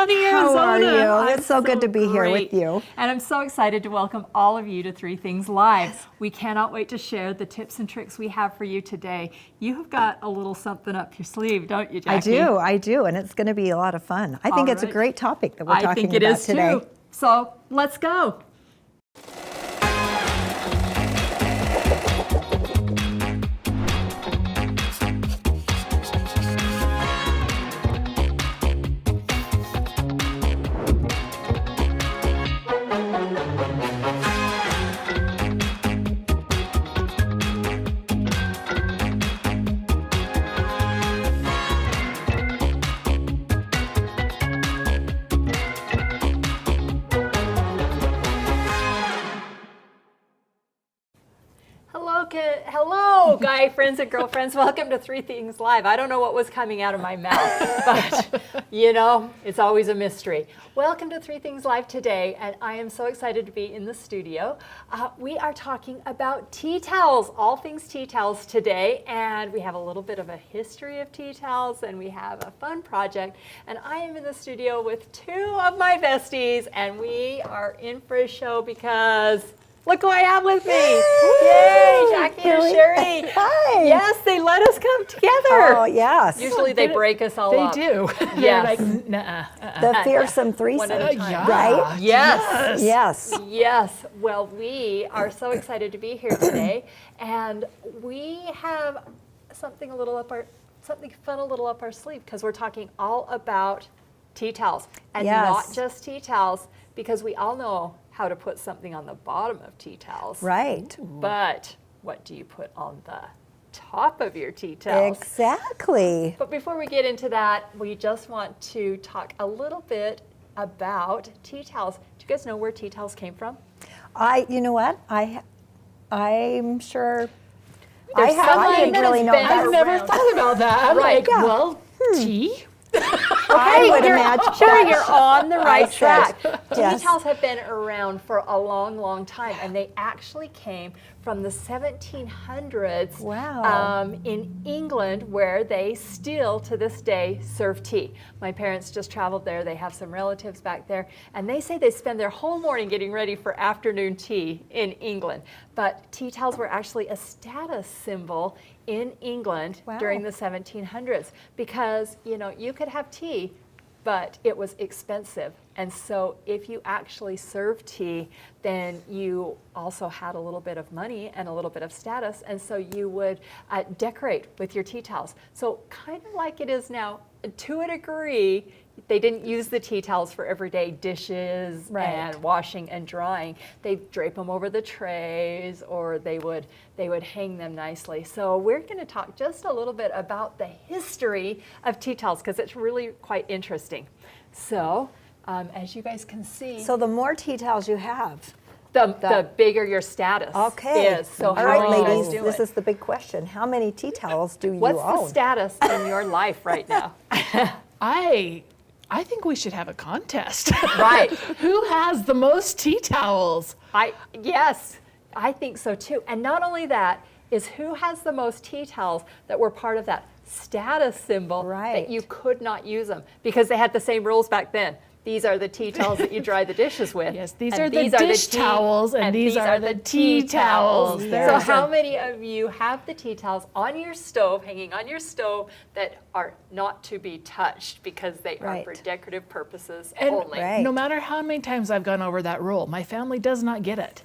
sunny Arizona. How are you? I'm It's so good to be here with you. And I'm so excited to welcome all of you to Three Things Live. We cannot wait to share the tips and tricks we have for you today. You have got a little something up your sleeve, don't you, Jacki? I do, and it's going to be a lot of fun. I think it's a great topic that we're talking about today. I think it is too. So let's go. Hello, guy friends and girlfriends. Welcome to Three Things Live. I don't know what was coming out of my mouth, but you know, it's always a mystery. Welcome to Three Things Live today, and I am so excited to be in the studio. We are talking about tea towels, all things tea towels today, and we have a little bit of a history of tea towels, and we have a fun project, and I am in the studio with two of my besties, and we are in for a show because look who I have with me. Yay, Jacki and Cheri. Hi. Yes, they let us come together. Oh, yes. Usually they break us all up. They do. Yes. They're like, nuh-uh. The fearsome threesome, One at a time. Yeah. right? Yes. Yes. Yes. Well, we are so excited to be here today, and we have something fun a little up our sleeve because we're talking all about tea towels, and not just tea towels, because we all know how to put something on the bottom of tea towels. Right. But what do you put on the top of your tea towels? Exactly. But before we get into that, we just want to talk a little bit about tea towels. Do you guys know where tea towels came from? You know what? I'm sure. There's I something didn't that really has know been that. I've never thought about that. I'm Right. like, well, tea? I would imagine. Sure, you're on the right said, track. yes. Tea towels have been around for a long, long time, and they actually came from the 1700s. Wow. In England, where they still, to this day, serve tea. My parents just traveled there. They have some relatives back there, and they say they spend their whole morning getting ready for afternoon tea in England. But tea towels were actually a status symbol in England during the 1700s because, you know, you could have tea, but it was expensive. And so if you actually served tea, then you also had a little bit of money and a little bit of status. And so you would decorate with your tea towels. So kind of like it is now, to a degree, they didn't use the tea towels for everyday dishes and washing and drying. They drape them over the trays, or they would hang them nicely. So we're going to talk just a little bit about the history of tea towels because it's really quite interesting. So as you guys can see, So the more tea towels you have. the bigger your status is. So all how right, are you guys ladies, doing? this is the big question. How many tea towels do you What's own? the status in your life right now? I think we should have a contest. Right. Who has the most tea towels? Yes, I think so too. And not only that, is who has the most tea towels that were part of that status symbol that you could not use them because they had the same rules back then. These are the tea towels that you dry the dishes with. Yes, these are the dish towels, and these are the tea towels. So how many of you have the tea towels on your stove, hanging on your stove, that are not to be touched because they are for decorative purposes only? No matter how many times I've gone over that rule, my family does not get it.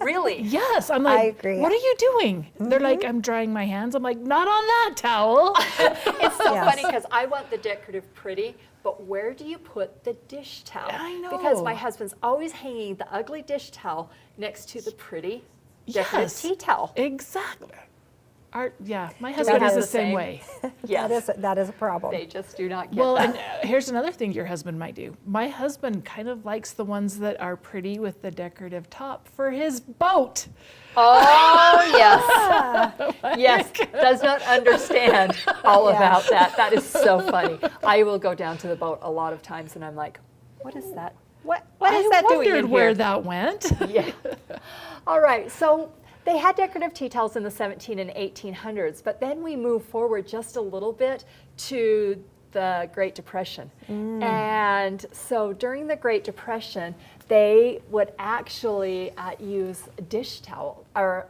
Really? Yes, I'm like, I agree. what are you doing? They're like, I'm drying my hands. I'm like, not on that towel. It's so funny because I want the decorative pretty, but where do you put the dish towel? I know. Because my husband's always hanging the ugly dish towel next to the pretty decorative tea towel. Exactly. My husband is the same way. Yes. That is a problem. They just do not get Well, that. and here's another thing your husband might do. My husband kind of likes the ones that are pretty with the decorative top for his boat. Oh, yes. Yes, does not understand all about that. That is so funny. I will go down to the boat a lot of times and I'm like, what is that? What is that doing in here? I wondered where that went. Yeah. All right, so they had decorative tea towels in the 17 and 1800s, but then we move forward just a little bit to the Great Depression. And so during the Great Depression, they would actually use dish towel or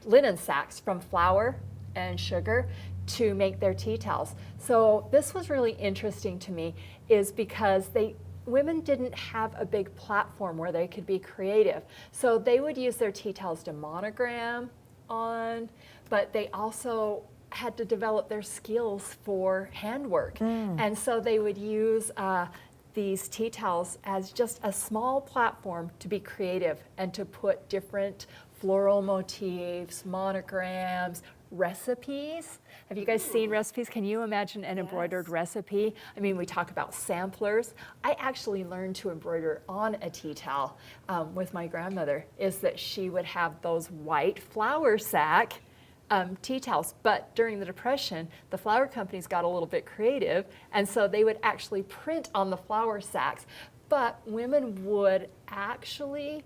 linen sacks from flour and sugar to make their tea towels. So this was really interesting to me, is because women didn't have a big platform where they could be creative. So they would use their tea towels to monogram on, but they also had to develop their skills for handwork. And so they would use these tea towels as just a small platform to be creative and to put different floral motifs, monograms, recipes. Have you guys seen recipes? Can you imagine an embroidered recipe? I mean, we talk about samplers. I actually learned to embroider on a tea towel with my grandmother, is that she would have those white flour sack tea towels. But during the Depression, the flour companies got a little bit creative, and so they would actually print on the flour sacks. But women would actually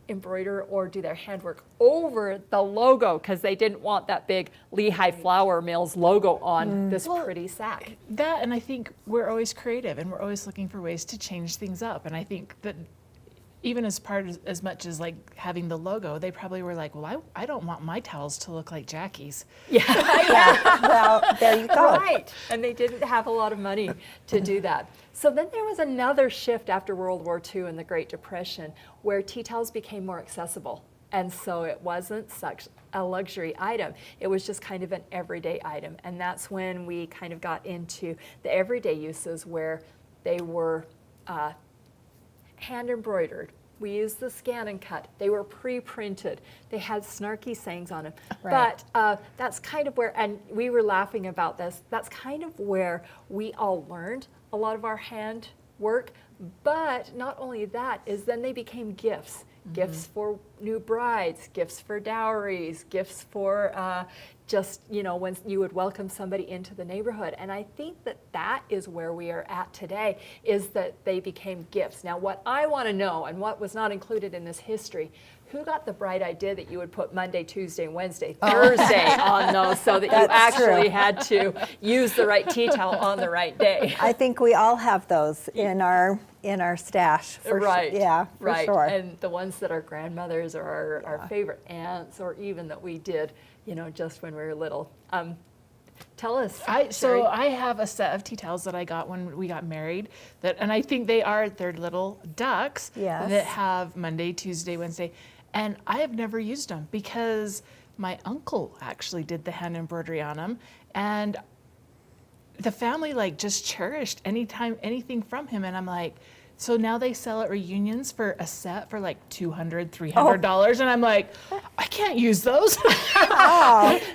embroider or do their handwork over the logo, because they didn't want that big Lehigh Flour Mills logo on this pretty sack. That, and I think we're always creative and we're always looking for ways to change things up. And I think that even as much as like having the logo, they probably were like, well, I don't want my towels to look like Jacki's. Yeah, well, there you go. Right, and they didn't have a lot of money to do that. So then there was another shift after World War II and the Great Depression, where tea towels became more accessible. And so it wasn't such a luxury item. It was just kind of an everyday item. And that's when we kind of got into the everyday uses, where they were hand embroidered. We used the scan and cut. They were pre-printed. They had snarky sayings on them. Right. But that's kind of where, and we were laughing about this, that's kind of where we all learned a lot of our hand work. But not only that, is then they became gifts. Gifts for new brides, gifts for dowries, gifts for just, you know, when you would welcome somebody into the neighborhood. And I think that that is where we are at today, is that they became gifts. Now, what I want to know, and what was not included in this history, who got the bright idea that you would put Monday, Tuesday, Wednesday, Thursday on those, so that you actually had to use the right tea towel on the right day? I think we all have those in our stash. For Right. Yeah, for sure. And the ones that our grandmothers or our favorite aunts, or even that we did, you know, just when we were little. Tell us. So I have a set of tea towels that I got when we got married, and I think they're little ducks that have Monday, Tuesday, Wednesday, and I have never used them because my uncle actually did the hand embroidery on them, and the family like just cherished anything from him, and I'm like, so now they sell at reunions for a set for like $200, $300, and I'm like, I can't use those.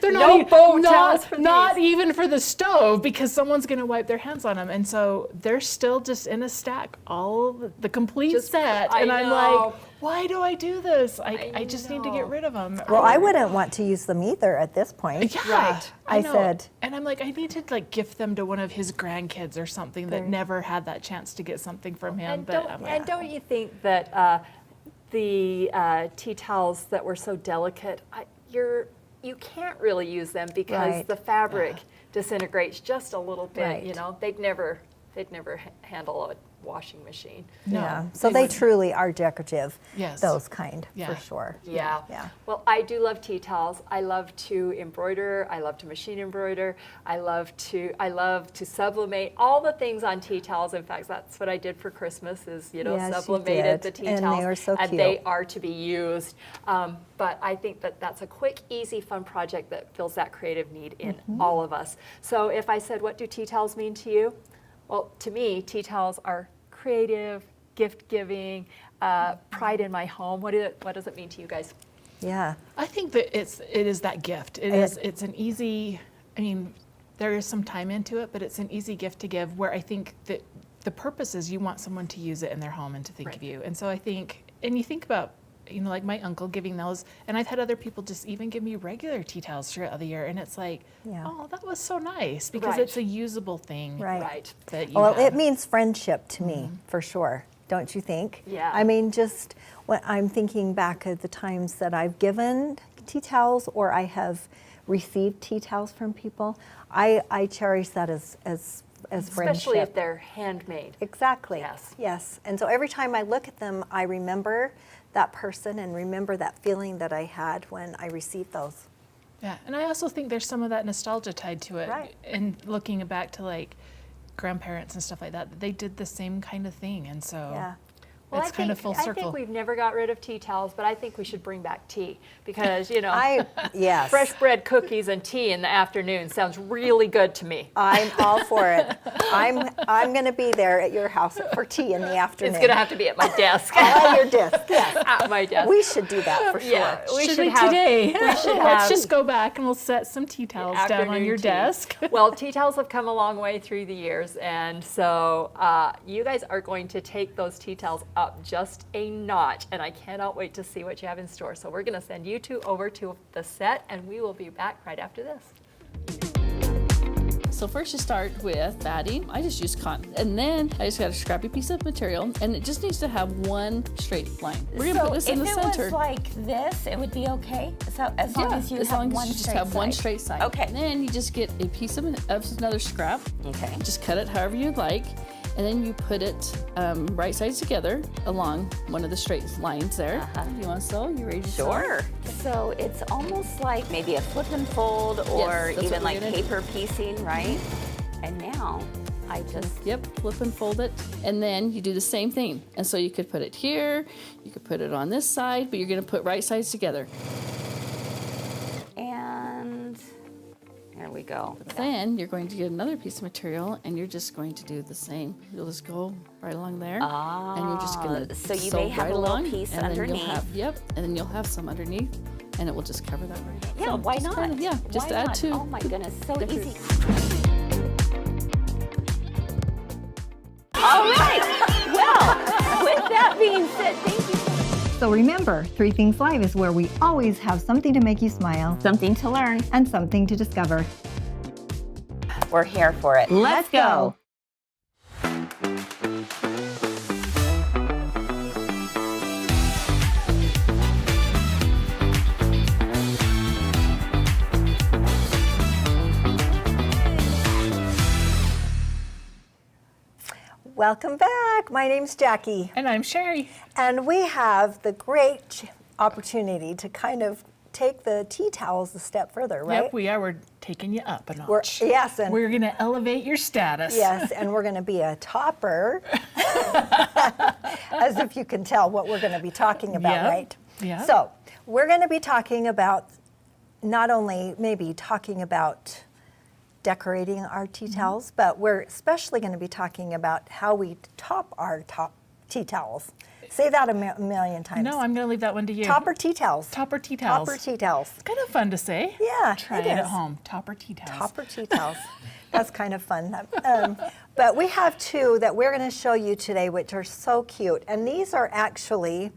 They're not even for the stove, because someone's going to wipe their hands on them, and so they're still just in a stack, all the complete set, and I'm like, why do I do this? I just need to get rid of them. Well, I wouldn't want to use them either at this point. Yeah, Right. I said. And I'm like, I need to like gift them to one of his grandkids or something that never had that chance to get something from him. And don't you think that the tea towels that were so delicate, you can't really use them because the fabric disintegrates just a little bit. Right. You know, they'd never handle a washing machine. Yeah. So they truly are decorative. Yes. Those kind, Yeah. for sure. Yeah. Yeah. Well, I do love tea towels. I love to embroider. I love to machine embroider. I love to sublimate all the things on tea towels. In fact, that's what I did for Christmas, is, you know, Yes, you sublimated did. the tea And towels. they were so and cute. they are to be used. But I think that that's a quick, easy, fun project that fills that creative need in all of us. So if I said, what do tea towels mean to you? Well, to me, tea towels are creative, gift-giving, pride in my home. What does it mean to you guys? Yeah. I think that it is that gift. It's an easy, I mean, there is some time into it, but it's an easy gift to give, where I think that the purpose is you want someone to use it in their home and to think of you. And so I think, and you think about, you know, like my uncle giving those, and I've had other people just even give me regular tea towels throughout the year, and it's like, oh, that was so nice, because it's a usable thing. Right. That you Well, have. it means friendship to me, for sure. Don't you think? Yeah. I mean, just when I'm thinking back at the times that I've given tea towels, or I have receive tea towels from people, I cherish that as friendship. Especially if they're handmade. Exactly. Yes. Yes. And so every time I look at them, I remember that person and remember that feeling that I had when I received those. Yeah, and I also think there's some of that nostalgia tied to it. Right. And looking back to like grandparents and stuff like that, they did the same kind of thing, and so Yeah. Well, it's kind of full I circle. think we've never got rid of tea towels, but I think we should bring back tea because, Yes. fresh bread, cookies, and tea in the afternoon sounds really good to me. I'm all for it. I'm going to be there at your house for tea in the afternoon. It's going to have to be at my desk. At your desk, yes. At my desk. We should do that for sure. Yeah, we Should should we have today? We should Let's have just go back and we'll set some tea towels down on afternoon your tea. desk. Well, tea towels have come a long way through the years, and so you guys are going to take those tea towels up just a notch, and I cannot wait to see what you have in store. So we're going to send you two over to the set, and we will be back right after this. So first you start with batting. I just use cotton. And then I just got a scrappy piece of material, and it just needs to have one straight line. We're gonna put this in the if it center. was like this, it would be okay? So as long as you as have long one as you just straight have one side. straight side. Okay. And then you just get a piece of another scrap. Okay. Just cut it however you'd like. And then you put it right sides together along one of the straight lines there. You want to sew? You ready to sew? Sure. So it's almost like maybe a flip and fold or that's even what like we're gonna do. paper piecing, right? And now I just, Yep, flip and fold it. And then you do the same thing. And so you could put it here, you could put it on this side, but you're gonna put right sides together. and there we go. Then you're going to get another piece of material and you're just going to do the same. You'll just go right along there. And you're just gonna so you sew may have right a little along, piece and then underneath. You'll have, yep, and then you'll have some underneath and it will just cover that right up. Yeah, So why just not? kinda- yeah, just Why add not? to. Oh my goodness, so different- easy. All right. Well, with that being said, thank you. So remember, 3 Things Live is where we always have something to make you smile Something to learn. and something to discover. We're here for it. Let's go. Welcome back. My name's Jackie, And I'm Cheri. and we have the great opportunity to kind of take the tea towels a step further, right? Yep, we are. We're taking you up a We're- notch. yes, and We're gonna elevate your status. yes, and we're going to be a topper, as if you can tell what we're going to be talking about, Yep, right? yep. So we're going to be talking about not only maybe talking about decorating our tea towels, but we're especially going to be talking about how we top our tea towels. Say that a million times. No, I'm gonna leave that one to you. Topper tea towels. Topper tea towels. Topper tea towels. It's kind of fun to say. Yeah, Try it it at is. home. Topper tea towels. Topper tea towels. That's kind of fun. But we have 2 that we're going to show you today, which are so cute. And these are actually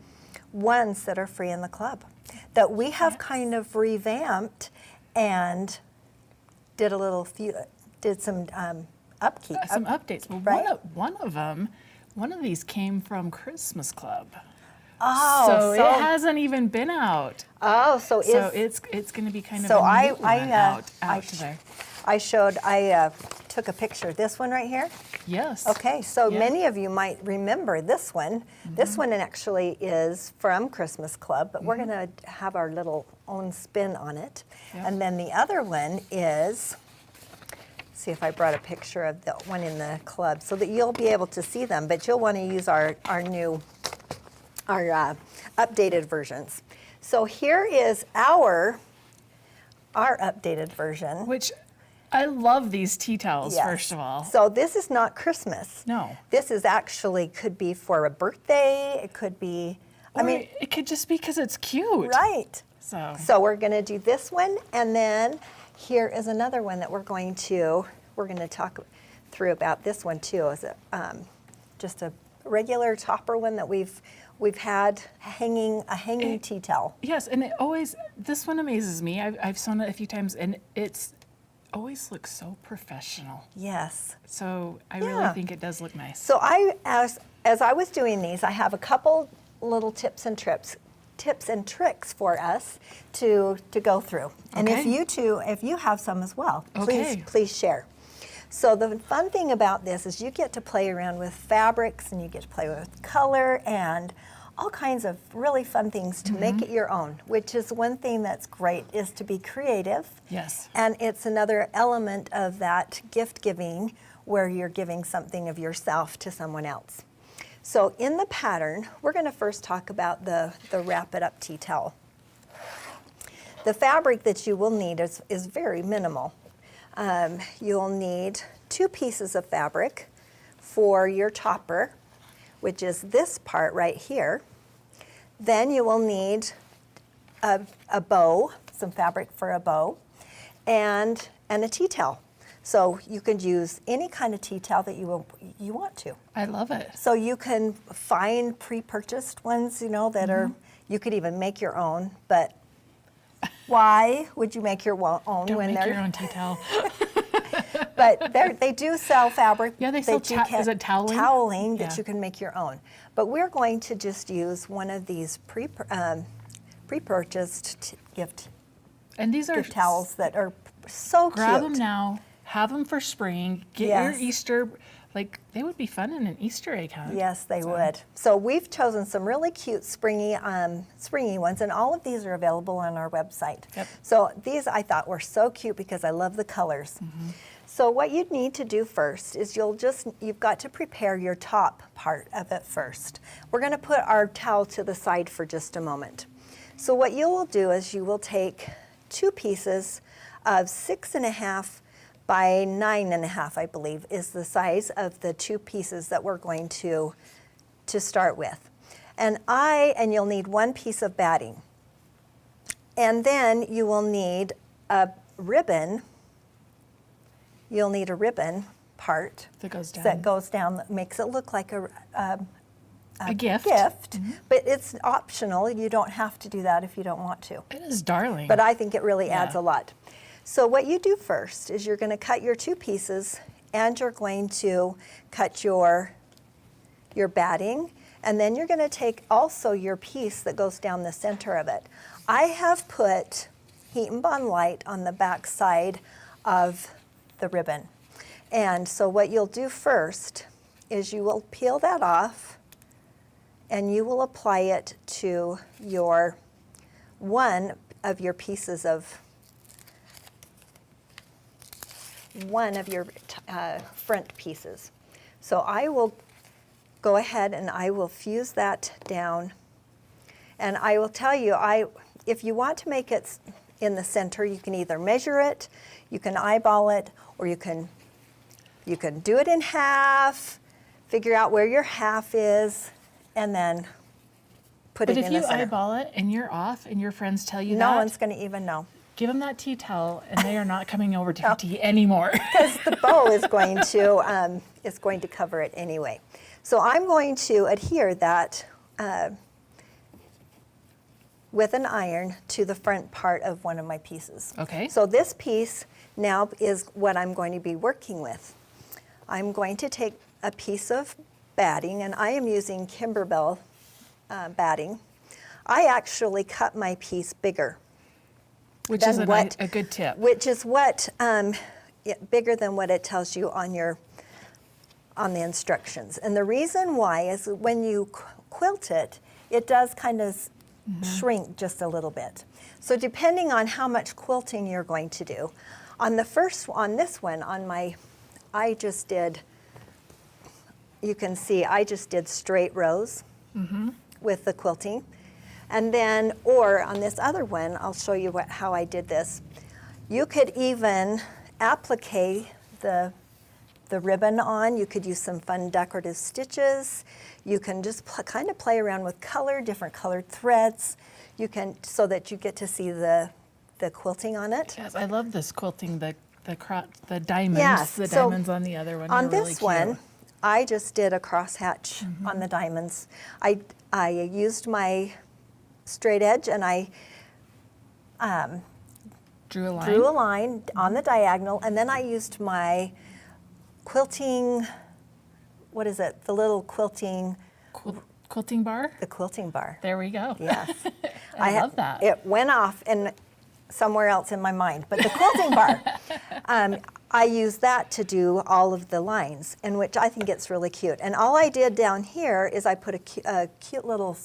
ones that are free in the club that we have kind of revamped and did some upkeep. Some updates. Well, right? one of these came from Christmas Club. Oh, so it hasn't even been out. so So it's going to be kind of So a I new one out to there. I took a picture. This one right here. Yes. Okay, so Yeah. many of you might remember this one. This one actually is from Christmas Club, but we're going to have our little own spin on it. Yep. And then the other one is, see if I brought a picture of the one in the club so that you'll be able to see them, but you'll want to use our updated versions. So here is our updated version. Which I love these tea towels, Yes. first of all. So this is not Christmas. No. This is actually could be for a birthday. It could be, I Or mean, it could just be because it's cute. right. So So we're going to do this one, and then here is another one that we're going to talk through about this one too. Is just a regular topper one that we've had a hanging tea towel. yes, and this one amazes me. I've sewn it a few times, and it's always looks so professional. Yes. So I Yeah. really think it does look nice. So as I was doing these, I have a couple little tips and tips and tricks for us to go through. And Okay. if you have some as well, Okay. please share. So the fun thing about this is you get to play around with fabrics and you get to play with color and all kinds of really fun things to make it your own, which is one thing that's great, is to be creative. Yes. And it's another element of that gift giving where you're giving something of yourself to someone else. So in the pattern, we're going to first talk about the Wrap It Up tea towel. The fabric that you will need is very minimal. You'll need 2 pieces of fabric for your topper, which is this part right here. Then you will need a bow, some fabric for a bow, and a tea towel. So you could use any kind of tea towel that you want to. I love it. So you can find pre-purchased ones, that are, you could even make your own, but why would you make your own Don't when make they're, your own tea towel. but they do sell fabric. Yeah, they sell that you can- is it toweling? Toweling that Yeah. you can make your own. But we're going to just use one of these pre-purchased gift And these are towels that are so grab cute. them now, have them for spring, get Yes. your Easter, like they would be fun in an Easter egg hunt. Yes, they would. So we've chosen some really cute springy ones, and all of these are available on our website. Yep. So these I thought were so cute because I love the colors. So what you'd need to do first is you've got to prepare your top part of it first. We're going to put our towel to the side for just a moment. So what you will do is you will take 2 pieces of 6.5 by 9.5, I believe, is the size of the 2 pieces that we're going to start with. And you'll need 1 piece of batting. And then you will need a ribbon. You'll need a ribbon part That goes down. that makes it look like a gift. But it's optional. You don't have to do that if you don't want to. It is darling. But I think it really adds Yeah. a lot. So what you do first is you're going to cut your 2 pieces, and you're going to cut your batting, and then you're going to take also your piece that goes down the center of it. I have put Heat and Bond Light on the back side of the ribbon. And so what you'll do first is you will peel that off, and you will apply it to one of your front pieces. So I will go ahead and I will fuse that down. And I will tell you, if you want to make it in the center, you can either measure it, you can eyeball it, or you can do it in half, figure out where your half is, and then put but it if in you the center. eyeball it and you're off and your friends tell you No that, one's going to even know. give them that tea towel and they are not coming over to your tea anymore. Because the bow is going to cover it anyway. So I'm going to adhere that with an iron to the front part of one of my pieces. Okay. So this piece now is what I'm going to be working with. I'm going to take a piece of batting, and I am using Kimberbell batting. I actually cut my piece bigger. Which than is a good tip. Which is what bigger than what it tells you on the instructions. And the reason why is when you quilt it, it does kind of shrink just a little bit. So depending on how much quilting you're going to do, on this one, I just did, you can see I just did straight rows with the quilting. And then, or on this other one, I'll show you how I did this. You could even applique the ribbon on. You could use some fun decorative stitches. You can just kind of play around with color, different colored threads. You can, so that you get to see the quilting on it. Yes, I love this quilting, the diamonds, Yes, the so diamonds on the other one. On They're this really cute. one, I just did a crosshatch on the diamonds. I used my straight edge and I Drew a line. drew a line on the diagonal, and then I used my quilting, what is it, the little quilting quilting bar? The quilting bar. There we go. Yes. I love that. It went off in somewhere else in my mind, but the quilting bar, I use that to do all of the lines, and which I think it's really cute. And all I did down here is I put a cute little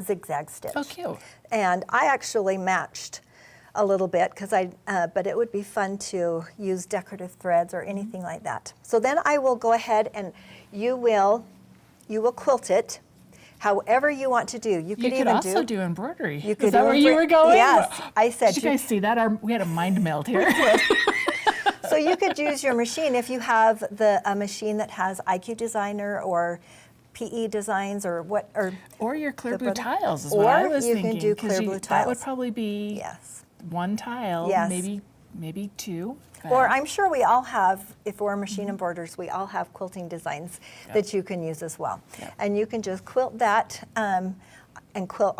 zigzag stitch. Oh, cute. And I actually matched a little bit because but it would be fun to use decorative threads or anything like that. So then I will go ahead and you will quilt it however you want to do. You could also do embroidery. You could Is that do where you were going? Yes, I said. Did you guys see that? We had a mind meld here. So you could use your machine if you have a machine that has IQ Designer or PE Designs or what Or your clear blue brother- tiles is or what I was you thinking. can do 'cause clear blue That would tiles. probably be yes. one tile, Yes. maybe two. Or I'm sure we all have, if we're machine embroiders, we all have quilting designs that you can use as well. Yep. And you can just quilt that and quilt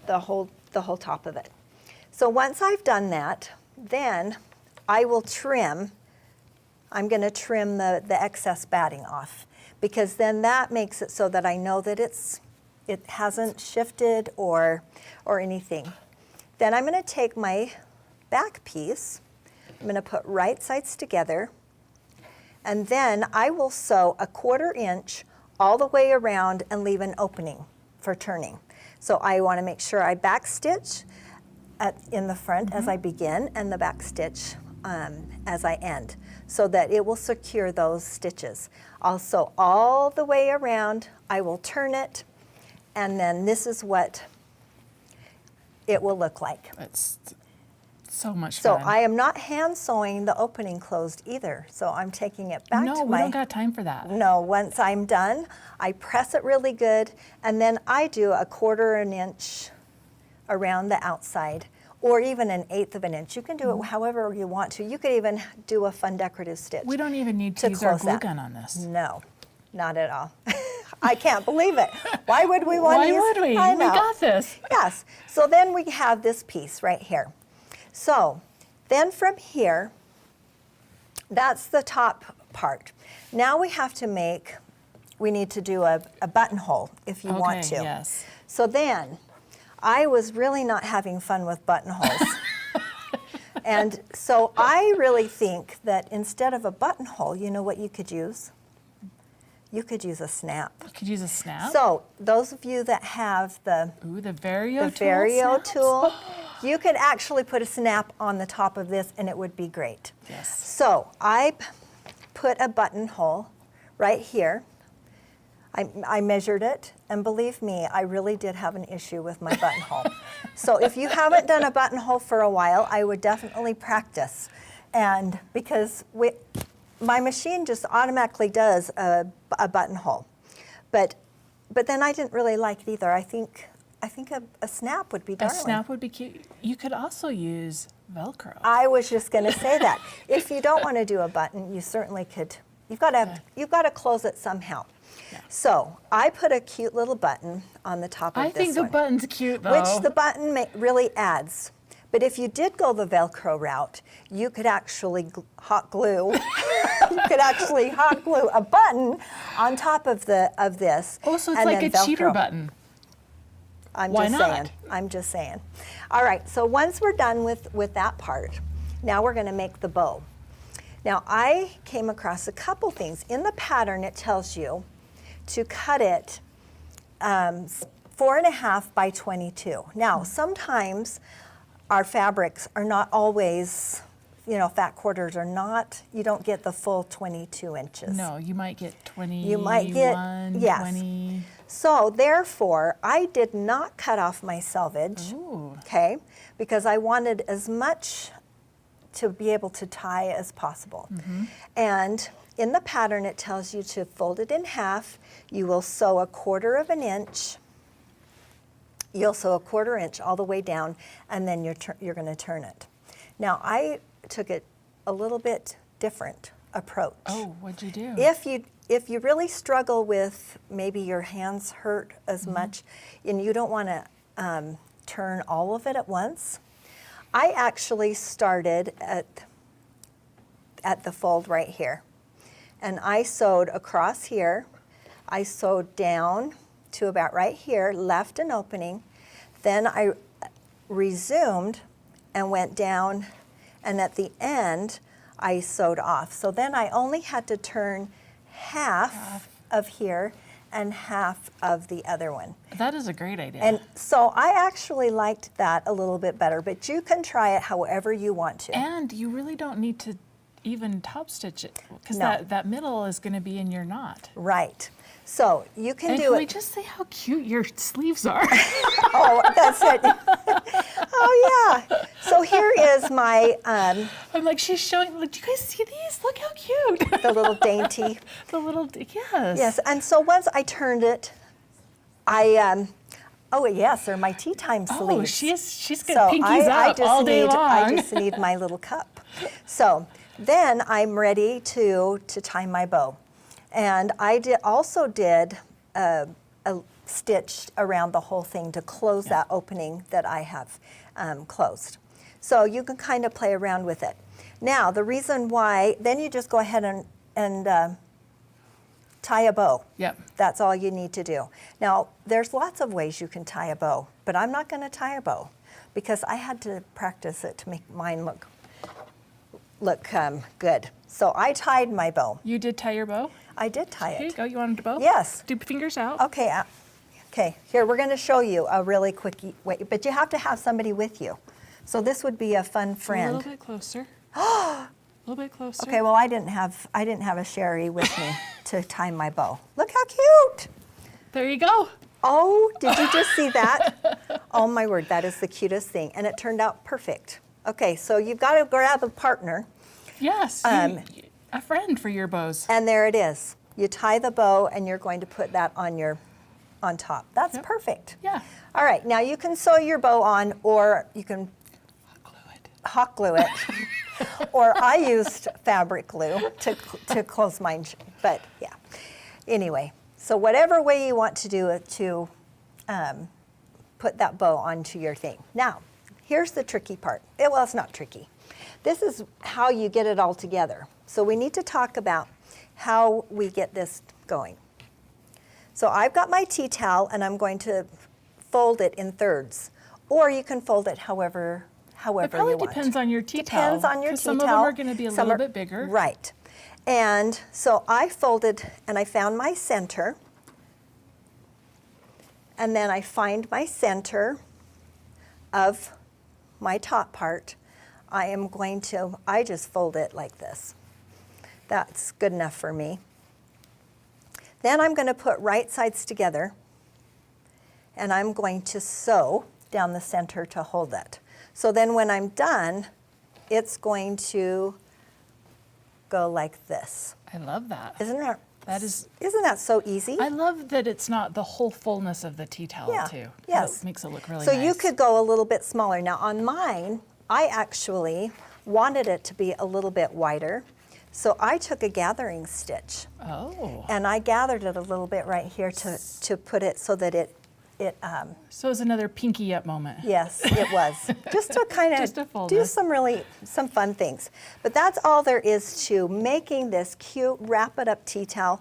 the whole top of it. So once I've done that, then I will trim. I'm going to trim the excess batting off because then that makes it so that I know that it hasn't shifted or anything. Then I'm going to take my back piece. I'm going to put right sides together, and then I will sew a 1/4 inch all the way around and leave an opening for turning. So I want to make sure I back stitch in the front as I begin and the back stitch as I end, so that it will secure those stitches. I'll sew all the way around, I will turn it, and then this is what it will look like. It's so much So fun. I am not hand sewing the opening closed either. So I'm taking it back no, to we my. don't got time for that. No, once I'm done, I press it really good, and then I do a 1/4 inch around the outside, or even 1/8 of an inch. You can do it however you want to. You could even do a fun decorative stitch. We don't even need to to use our close glue that. gun on this. No, not at all. I can't believe it. Why would we want Why to use? would we? I We know. got this. Yes. So then we have this piece right here. So then from here, that's the top part. Now we need to do a buttonhole if you want to. Yes. So then, I was really not having fun with buttonholes. And so I really think that instead of a buttonhole, you know what you could use? You could use a snap. You could use a snap. So those of you that have the Ooh, the Vario Vario snaps? tool, you could actually put a snap on the top of this and it would be great. Yes. So I put a buttonhole right here. I measured it, and believe me, I really did have an issue with my buttonhole. So if you haven't done a buttonhole for a while, I would definitely practice. And because my machine just automatically does a buttonhole. But then I didn't really like it either. I think a snap would be A darling. snap would be cute. You could also use Velcro. I was just going to say that. If you don't want to do a button, you certainly could. You've got to close it somehow. Yeah. So I put a cute little button on the top of I this think the one, button's cute though. which the button really adds. But if you did go the Velcro route, you could actually hot glue. You could actually hot glue a button on top of this. Oh, so it's and like a then cheater Velcro. button. Why not? I'm just saying. All right, so once we're done with that part, now we're going to make the bow. Now I came across a couple things. In the pattern it tells you to cut it 4.5 by 22. Now sometimes our fabrics are not always, fat quarters are not, you don't get the full 22 inches. No, you might get 21, You might get, yes. 20. So therefore, I did not cut off my selvage, Ooh. okay, because I wanted as much to be able to tie as possible. And in the pattern, it tells you to fold it in half. You will sew 1/4 inch. You'll sew 1/4 inch all the way down, and then you're going to turn it. Now, I took it a little bit different approach. Oh, what'd you do? If you really struggle with maybe your hands hurt as much and you don't want to turn all of it at once, I actually started at the fold right here. And I sewed across here, I sewed down to about right here, left an opening, then I resumed and went down, and at the end I sewed off. So then I only had to turn half of here and half of the other one. That is a great idea. And so I actually liked that a little bit better, but you can try it however you want to. And you really don't need to even top stitch it, because No. that middle is going to be in your knot. Right. So you can And do can we it. just say how cute your sleeves are? Oh, that's it. Oh, yeah. So here is my, I'm like, she's showing, look, do you guys see these? Look how cute. the little dainty. The little, yes. Yes, and so once I turned it, oh yes, they're my tea time sleeves. Oh, she's got So pinkies out all day long. I just need my little cup. So then I'm ready to tie my bow. And I also did a stitch around the whole thing to close that opening that I have closed. So you can kind of play around with it. Now, the reason why, then you just go ahead and tie a bow. Yep. That's all you need to do. Now, there's lots of ways you can tie a bow, but I'm not going to tie a bow because I had to practice it to make mine look good. So I tied my bow. You did tie your bow? I did tie Here you it. go. You wanted to bow? Yes. Do fingers out. Okay. Okay. Here, we're going to show you a really quick way, but you have to have somebody with you. So this would be a fun A friend. little bit closer. A little bit closer. Okay. Well, I didn't have a Cheri with me to tie my bow. Look how cute. There you go. Oh, did you just see that? Oh my word, that is the cutest thing. And it turned out perfect. Okay, so you've got to grab a partner. Yes. A friend for your bows. And there it is. You tie the bow and you're going to put that on top. That's Yep. perfect. Yeah. All right, now you can sew your bow on, or you can Glue it. hot glue it. Or I used fabric glue to close mine, but yeah. Anyway, so whatever way you want to do it to put that bow onto your thing. Now, here's the tricky part. Well, it's not tricky. This is how you get it all together. So we need to talk about how we get this going. So I've got my tea towel and I'm going to fold it in thirds. Or you can fold it however It you probably want. depends on your tea towel. Depends on your tea 'cause some towel. of them are going to be a Some little are- bit bigger. Right. And so I folded and I found my center. And then I find my center of my top part. I just fold it like this. That's good enough for me. Then I'm going to put right sides together and I'm going to sew down the center to hold it. So then when I'm done, it's going to go like this. I love that. Isn't that so easy? I love that it's not the whole fullness of the tea towel Yeah, too. yes. It makes it look really So nice. you could go a little bit smaller. Now on mine, I actually wanted it to be a little bit wider. So I took a gathering stitch Oh. and I gathered it a little bit right here to put it so that it So it's another pinky up moment. yes, it was. Just to kind Just a of full do nest. some fun things. But that's all there is to making this cute wrap it up tea towel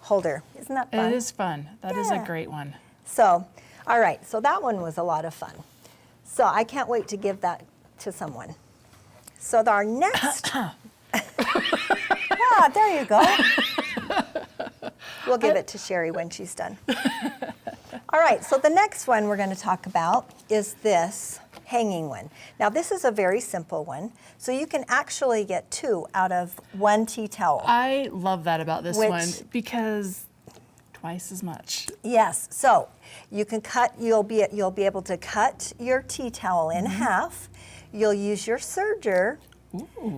holder. Isn't that fun? It is fun. That is a Yeah. great one. So, all right, so that one was a lot of fun. So I can't wait to give that to someone. So our next, yeah, there you go. We'll give it to Cheri when she's done. All right, so the next one we're going to talk about is this hanging one. Now this is a very simple one, so you can actually get two out of one tea towel. I love that about this Which- one because twice as much. Yes, so you can cut, you'll be able to cut your tea towel in half. You'll use your serger,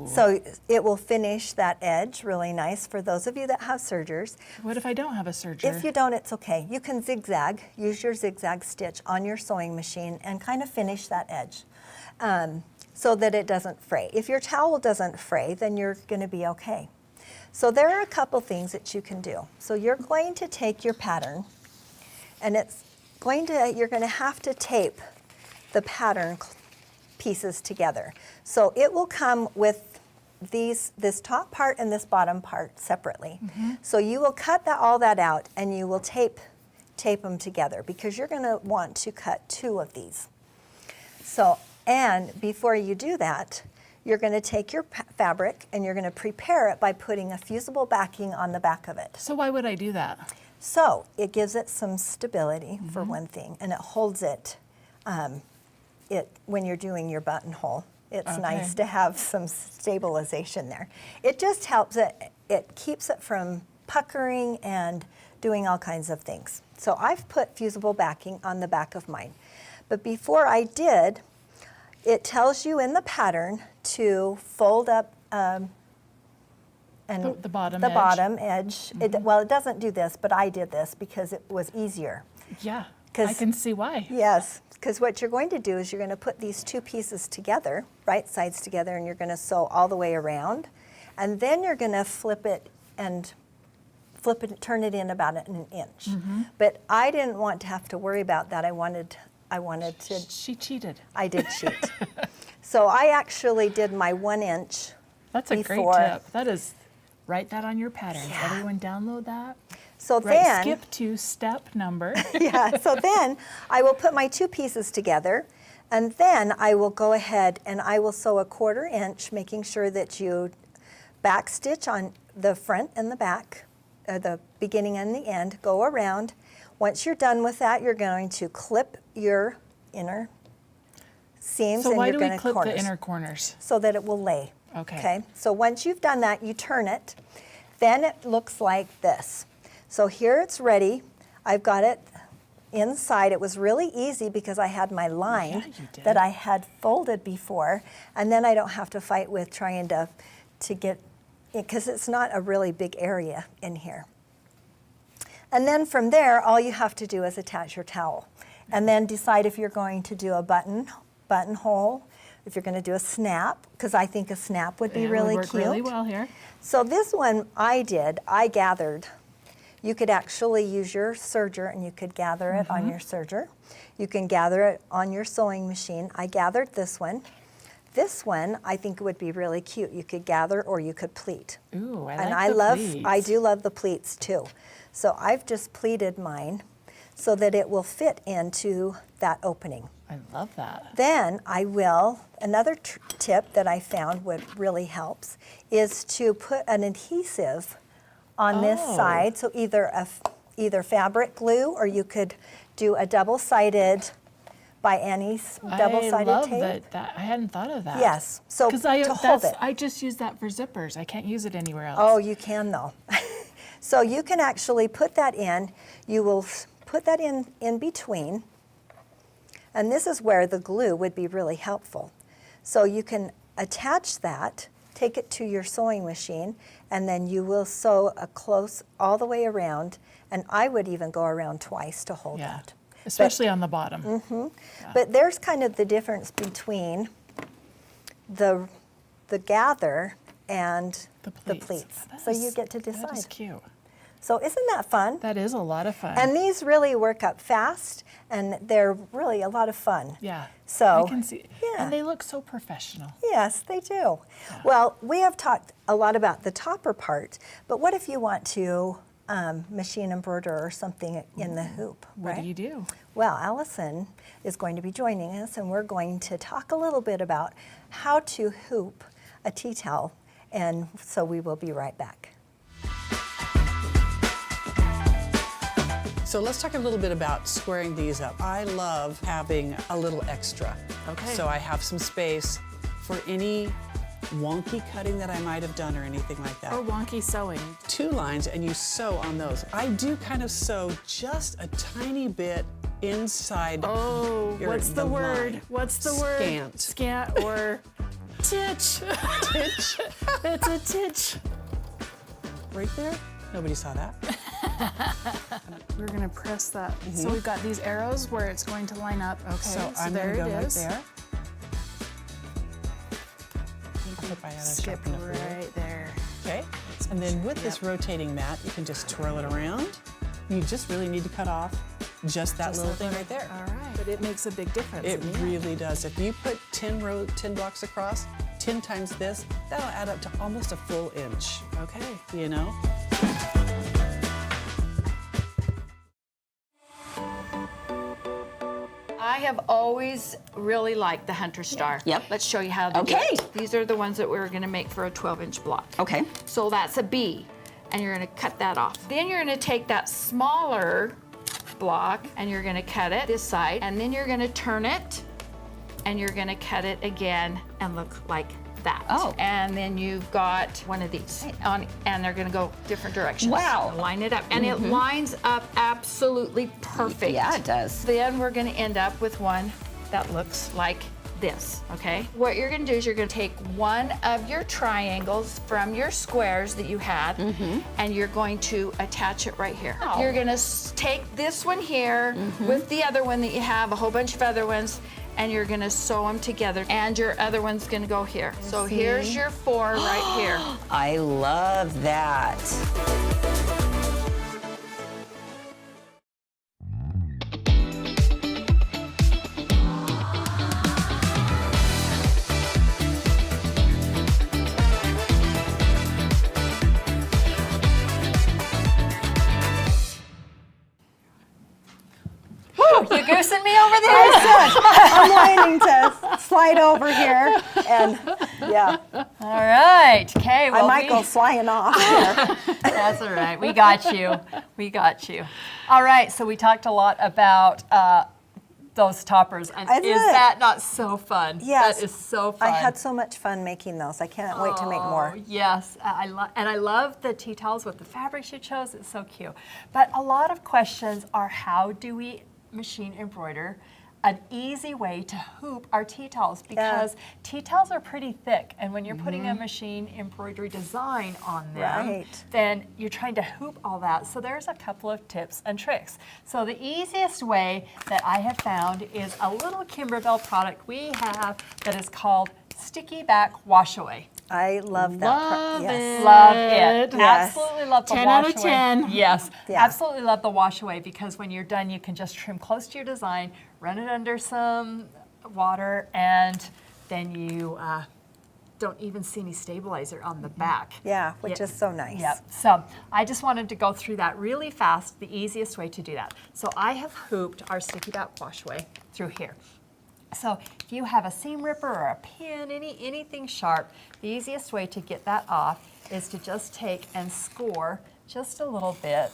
so it will finish that edge really nice for those of you that have sergers. What if I don't have a serger? If you don't, it's okay. You can zigzag, use your zigzag stitch on your sewing machine and kind of finish that edge so that it doesn't fray. If your towel doesn't fray, then you're going to be okay. So there are a couple things that you can do. So you're going to take your pattern and you're going to have to tape the pattern pieces together. So it will come with this top part and this bottom part separately. So you will cut all that out and you will tape tape them together because you're going to want to cut 2 of these. So, and before you do that, you're going to take your fabric and you're going to prepare it by putting a fusible backing on the back of it. So why would I do that? So it gives it some stability for one thing, and it holds it, when you're doing your buttonhole. It's nice to have some stabilization there. It just helps it keeps it from puckering and doing all kinds of things. So I've put fusible backing on the back of mine. But before I did, it tells you in the pattern to fold up and The bottom the edge. bottom edge. Well, it doesn't do this, but I did this because it was easier. Yeah, 'Cause- I can see why. Yes, because what you're going to do is you're going to put these 2 pieces together, right sides together, and you're going to sew all the way around. And then you're going to flip it, turn it in about an inch. But I didn't want to have to worry about that. I wanted to, She cheated. I did cheat. So I actually did my 1 inch. That's a before. great tip. That is, write that on your patterns. Yeah. Everyone download that. So Right, then, skip to step number. yeah, so then I will put my 2 pieces together, and then I will go ahead and I will sew a 1/4 inch, making sure that you back stitch on the front and the back, the beginning and the end, go around. Once you're done with that, you're going to clip your inner seams So and why your do we gonna clip corners the inner corners? so that it will lay. Okay. So once you've done that, you turn it. Then it looks like this. So here it's ready. I've got it inside. It was really easy because I had my line Yeah, you did. that I had folded before, and then I don't have to fight with trying to get, because it's not a really big area in here. And then from there, all you have to do is attach your towel, and then decide if you're going to do a buttonhole, if you're going to do a snap, because I think a snap would be Yeah, it really would work cute. really well here. So this one I gathered. You could actually use your serger and you could gather it on your serger. You can gather it on your sewing machine. I gathered this one. This one I think would be really cute. You could gather or you could pleat. Ooh, I And like I the love, pleats. I do love the pleats too. So I've just pleated mine so that it will fit into that opening. I love that. Then I will, another tip that I found would really helps is to put an adhesive on this Oh. side. So either fabric glue or you could do a double-sided by Annie's double-sided I love tape. that. I hadn't thought of that. Yes, so Because to hold it. I just use that for zippers. I can't use it anywhere else. Oh, you can though. So you can actually put that in. You will put that in between. And this is where the glue would be really helpful. So you can attach that, take it to your sewing machine, and then you will sew a close all the way around. And I would even go around twice to hold Yeah, that. especially on the bottom. But there's kind of the difference between the gather and the pleats. That So you is- get to That is decide. cute. So isn't that fun? That is a lot of fun. And these really work up fast, and they're really a lot of fun. yeah. So, I can see. yeah. And they look so professional. Yes, they do. Well, we have talked a lot about the topper part, but what if you want to machine embroider or something in the hoop, What right? do you do? Well, Allison is going to be joining us, and we're going to talk a little bit about how to hoop a tea towel, and so we will be right back. So let's talk a little bit about squaring these up. I love having a little extra. Okay. So I have some space for any wonky cutting that I might have done or anything like that. Or wonky sewing. 2 lines and you sew on those. I do kind of sew just a tiny bit inside Oh, what's the word? line. What's the word? Scant. Scant or titch. Titch. It's a titch. Right there? Nobody saw that. We're gonna press that. So we've got these arrows where it's going to line up. Okay, So I'm there gonna go it right is. there. I hope I had a Skip sharp enough ruler. right there. Okay, and then with this rotating mat, you can just twirl it around. You just really need to cut off just that little thing right there. All right, but it makes a big difference. It in the end. really does. If you put 10 blocks across, 10 times this, that'll add up to almost a full inch, Okay. you know? have always really liked the Hunter Star. Yep. Let's show you how to do Okay. it. These are the ones that we're gonna make for a 12-inch block. Okay. So that's a B, and you're gonna cut that off. Then you're gonna take that smaller block and you're gonna cut it this side, and then you're gonna turn it, and you're gonna cut it again and look like that. Oh. And then you've got one of these on, and they're gonna go different directions. Wow. Line it up, and it lines up absolutely perfect. Yeah, it does. Then we're gonna end up with one that looks like this, okay? What you're gonna do is you're gonna take one of your triangles from your squares that you had, and you're going to attach it right here. You're gonna take this one here with the other one that you have, a whole bunch of other ones, and you're gonna sew them together, and your other one's gonna go here. So here's your 4 right here. I love that. You goosing me over there? I'm waiting to slide over here, and yeah, All right. Okay. Well, I might go flying off here. That's all right. We got you. We got you. All right. So we talked a lot about those toppers, and Isn't is it? that not so fun? Yes. That is so fun. I had so much fun making those. I can't wait to make more. Oh, yes, I love the tea towels with the fabrics you chose. It's so cute. But a lot of questions are, how do we machine embroider an easy way to hoop our tea towels? Because tea towels are pretty thick, and when you're putting a machine embroidery design on them, Right. then you're trying to hoop all that. So there's a couple of tips and tricks. So the easiest way that I have found is a little Kimberbell product we have that is called Sticky Back Wash Away. I love that. Love Yes. Love it. Yes. Absolutely love the 10 wash out of away. 10. Yes, Yeah. absolutely love the wash away, because when you're done, you can just trim close to your design, run it under some water, and then you don't even see any stabilizer on the back. Yeah, which is so nice. Yep. So I just wanted to go through that really fast, the easiest way to do that. So I have hooped our Sticky Back Wash Away through here. So if you have a seam ripper or a pin, anything sharp, the easiest way to get that off is to just take and score just a little bit.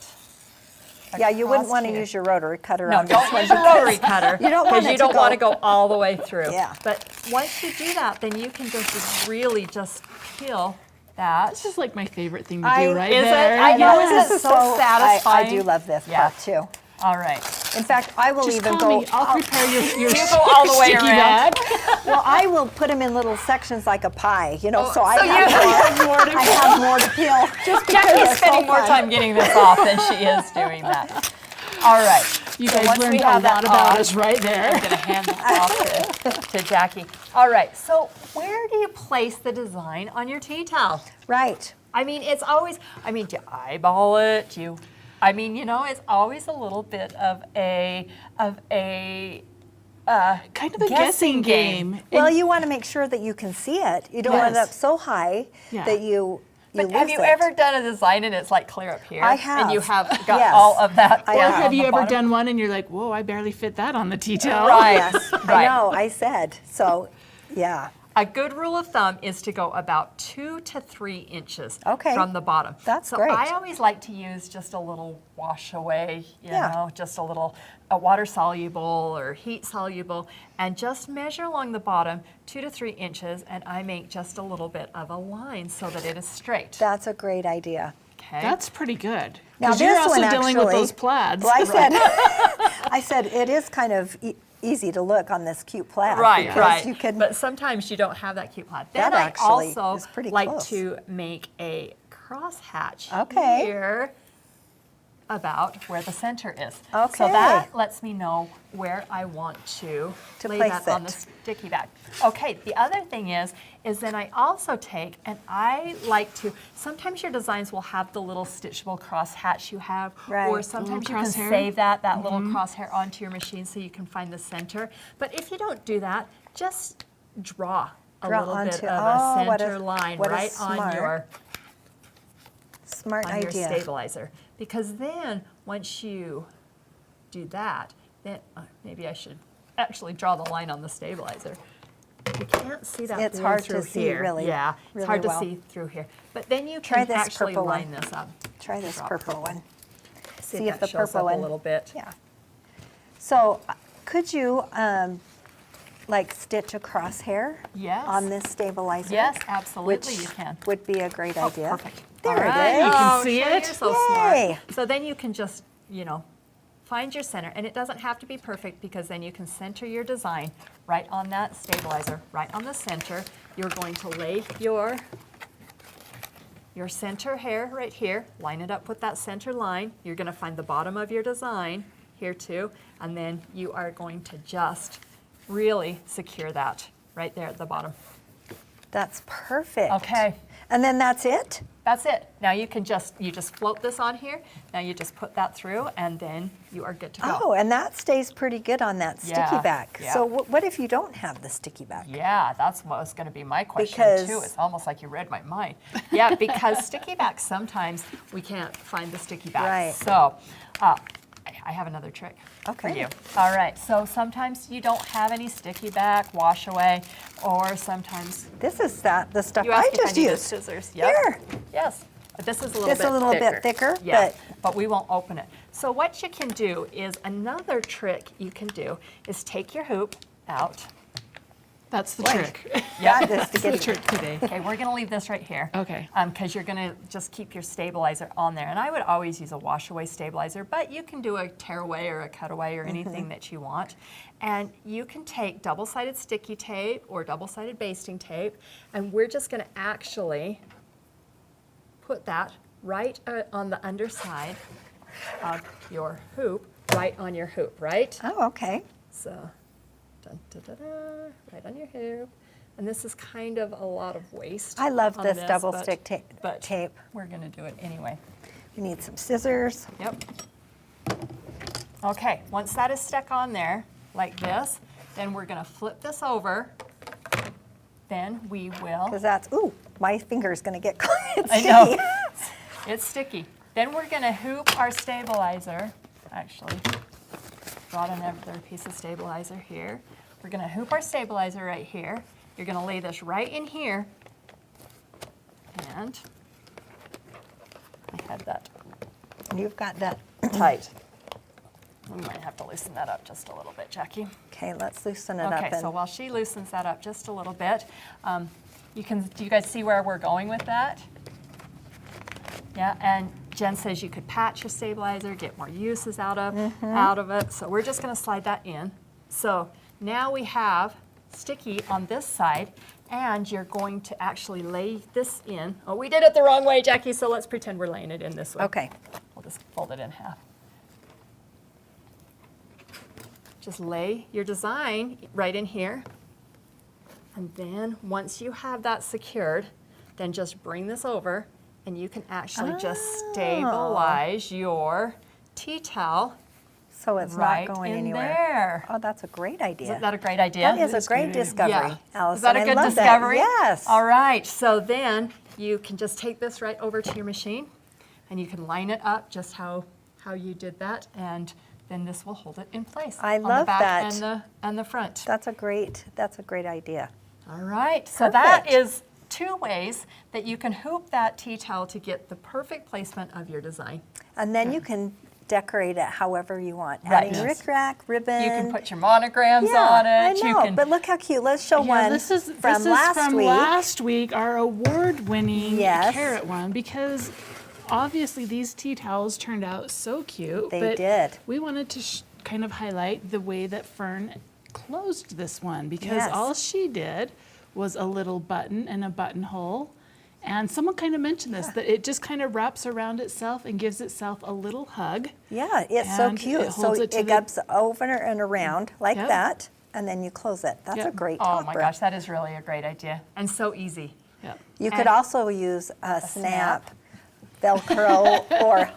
Yeah, you wouldn't across want to here. use your rotary cutter No, on this don't one. use a rotary cutter. You don't want because it you to don't go- want to go all the way through. Yeah. But once you do that, then you can just really just peel that. This is like my favorite thing to do right Is there. it? I know, This isn't it is so satisfying? I do love this Yeah. part too. All right. In fact, I will Just even call go. me. I'll prepare your You go all the way sticky around. bag. Well, I will put them in little sections like a pie, you know, so I so you have more. I have more to peel. Just because Jacki's they're so spending more fun. time getting this off than she is doing that. All right. You So guys once we learned a have that lot about off, us right there. I'm going to hand this off to Jacki. All right. So where do you place the design on your tea towel? Right. I mean, it's always, do you eyeball it? Do you, it's always a little bit of a Kind of a guessing game. Well, you want to make sure that you can see it. You don't want it Yes. up so high Yeah. that you But lose have you it. ever done a design and it's like clear up here? I have. And you have got Yes. all of that. I Or have. on have the you ever bottom? done one and you're like, whoa, I barely fit that on the tea towel? Right. Yes, I Right. know. I said so. Yeah. A good rule of thumb is to go about 2 to 3 inches Okay. from the bottom. That's so great. I always like to use just a little wash away, Yeah. just a little water soluble or heat soluble, and just measure along the bottom 2 to 3 inches, and I make just a little bit of a line so that it is straight. That's a great idea. Okay. That's pretty good. Now Because you're this also one dealing with actually- those plaids. Well, I said it is kind of easy to look on this cute plaid. Right, because right. You can, But sometimes you don't have that cute plaid. Then That I actually also is pretty like close. to make a cross hatch Okay. here about where the center is. So Okay. that lets me know where I want to lay place that on the it. sticky back. Okay, the other thing is then I also take, and I like to, sometimes your designs will have the little stitchable cross hatch you have, Right. or sometimes you can crosshair. save that little crosshair onto your machine so you can find the center. But if you don't do that, just draw a Draw little bit onto- of oh, a what a- center line what a right on smart your smart on your idea. stabilizer. Because then once you do that, then maybe I should actually draw the line on the stabilizer. You can't see that It's blue hard through to see, here. really, Yeah, it's really hard well. to see through here. But then you Try can this actually purple line one. this up. Try this Drop purple one. See, See if if that the shows purple up one. a little bit. Yeah. So could you like stitch a crosshair Yes. on this stabilizer? Yes, absolutely Which you can. would be a great idea. Perfect. There All it right. is. You can Oh, see Cheri, it? You're so Yay. smart. So then you can just, find your center. And it doesn't have to be perfect because then you can center your design right on that stabilizer, right on the center. You're going to lay your center hair right here, line it up with that center line. You're going to find the bottom of your design here too. And then you are going to just really secure that right there at the bottom. That's perfect. Okay. And then that's it? That's it. Now you just float this on here. Now you just put that through and then you are good to go. Oh, and that stays pretty good on that sticky Yeah, back. yeah. So what if you don't have the sticky back? Yeah, that's what was going to be my question Because- too. It's almost like you read my mind. Yeah, because sticky backs, sometimes we can't find the sticky back. Right. So I have another trick for Okay. you. All right, so sometimes you don't have any sticky back, wash away, or sometimes This is the stuff you I ask if I just need the used. scissors. Yep. Here. Yes. But this is a little It's bit a little bit thicker, Yeah, but we won't open it. So what you can do is another trick you can do is take your hoop out. That's the trick. That is to That's the get trick today. Okay, we're going to leave this right here. Okay. Because you're going to just keep your stabilizer on there. And I would always use a wash away stabilizer, but you can do a tear away or a cut away or anything that you want. And you can take double-sided sticky tape or double-sided basting tape, and we're just going to actually put that right on the underside of your hoop, right on your hoop, right? Oh, okay. So, dun, dun, dun, dun, right on your hoop. And this is kind of a lot of waste. I love on this this, double but- stick but tape. We're going to do it anyway. We need some scissors. Yep. Okay, once that is stuck on there, like this, then we're going to flip this over. Then we will. Because that's, ooh, my finger's going to get caught. It's I know. sticky. It's sticky. Then we're going to hoop our stabilizer. Actually, brought another piece of stabilizer here. We're going to hoop our stabilizer right here. You're going to lay this right in here. And I had that You've got that. tight. We might have to loosen that up just a little bit, Jackie. Okay, let's loosen it Okay, up. so while she loosens that up just a little bit, do you guys see where we're going with that? Yeah, and Jen says you could patch your stabilizer, get more uses out of it. So we're just going to slide that in. So now we have sticky on this side, and you're going to actually lay this in. Oh, we did it the wrong way, Jackie, so let's pretend we're laying it in this way. Okay. We'll just fold it in half. Just lay your design right in here. And then once you have that secured, then just bring this over and you can actually just stabilize your tea towel So it's right not going in anywhere. there. Oh, that's a great idea. Isn't that a great idea? That is a great discovery, Yeah. Allison. Is that a I good love discovery? That. Yes. All right, so then you can just take this right over to your machine and you can line it up just how you did that, and then this will hold it in place. I on the love back that. and the front. That's a great idea. All right, so that Perfect. is 2 ways that you can hoop that tea towel to get the perfect placement of your design. And then you can decorate it however you want. Right. Adding Yes. rickrack, ribbon. You can put your monograms yeah, on it. I You know, can, but look how cute. Let's show one this is from last week. last week, our award-winning Yes. carrot one, because obviously these tea towels turned out so cute. They but did. We wanted to kind of highlight the way that Fern closed this one, because Yes. all she did was a little button and a buttonhole. And someone kind of mentioned this, that it just kind of wraps around itself and gives itself a little hug. Yeah, it's so And cute. it So holds it it to the- goes over and around like Yep. that, and then you close it. That's Yep. a great oh topper. my gosh, that is really a great idea and so easy. Yeah. You could And- also use a snap. snap, Velcro, or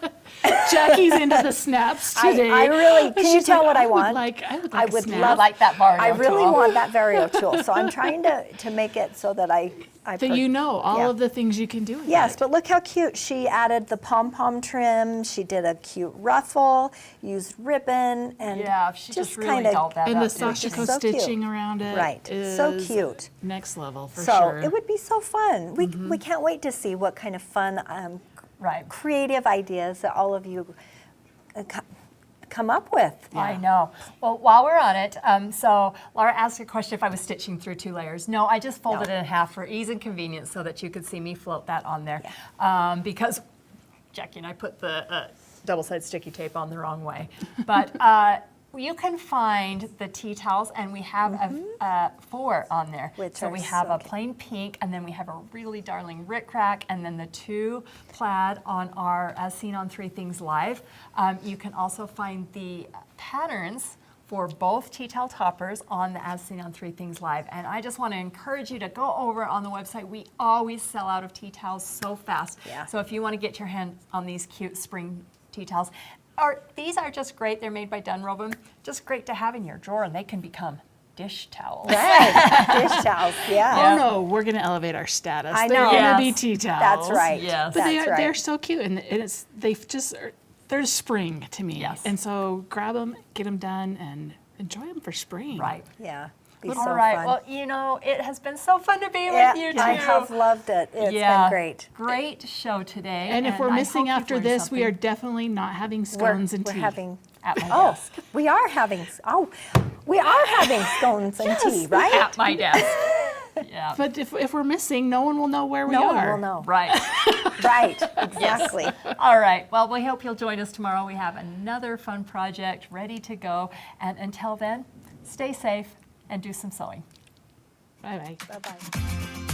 Jackie's into the snaps today. I really, can you She's tell like, what I would want? like I a would snap. I like that Vario I really tool. want that Vario tool. So I'm trying to make it so that I So you know all yeah. of the things you can do with Yes, it. but look how cute. She added the pom-pom trim. She did a cute ruffle, used ribbon, and Yeah, she just really kinda- dolled that And up. the didn't she? Sashiko So cute. stitching around it Right, is so cute. next level for So sure. it would be so fun. We can't wait to see what kind of fun, Right. creative ideas that all of you come up with. I know. Well, while we're on it, so Laura asked a question if I was stitching through 2 layers. No, I just folded it in half for ease and convenience so that you could see me float that on there. Because Jacki and I put the double-sided sticky tape on the wrong way. But you can find the tea towels, and we have 4 on there. Which so are we have so a cute. plain pink, and then we have a really darling rickrack, and then the 2 plaid on our As Seen on 3 Things Live. You can also find the patterns for both tea towel toppers on the As Seen on 3 Things Live. And I just want to encourage you to go over on the website. We always sell out of tea towels so fast. Yeah. So if you want to get your hand on these cute spring tea towels, these are just great. They're made by Dunroven. Just great to have in your drawer, and they can become dish towels. Right, dish towels, yeah. Oh no, we're gonna elevate our status. I They're know. gonna be Yes. tea towels. That's right. Yes. But That's right. they're so cute, and they're spring to me. Yes. And so grab them, get them done, and enjoy them for spring. Right. Yeah, be All so right. fun. Well, you know, it has been so fun to be Yeah, with you too. I have loved it. It's been great. Great show today. And if we're I missing hope you've after learned this, we are something definitely not having scones and tea. We're having, at my oh, desk. we are having scones and tea, right? At my desk. Yeah. But if we're missing, no one will know where we No are. one will know. Right. Right, exactly. All right. Well, we hope you'll join us tomorrow. We have another fun project ready to go. And until then, stay safe and do some sewing. Bye-bye. Bye-bye.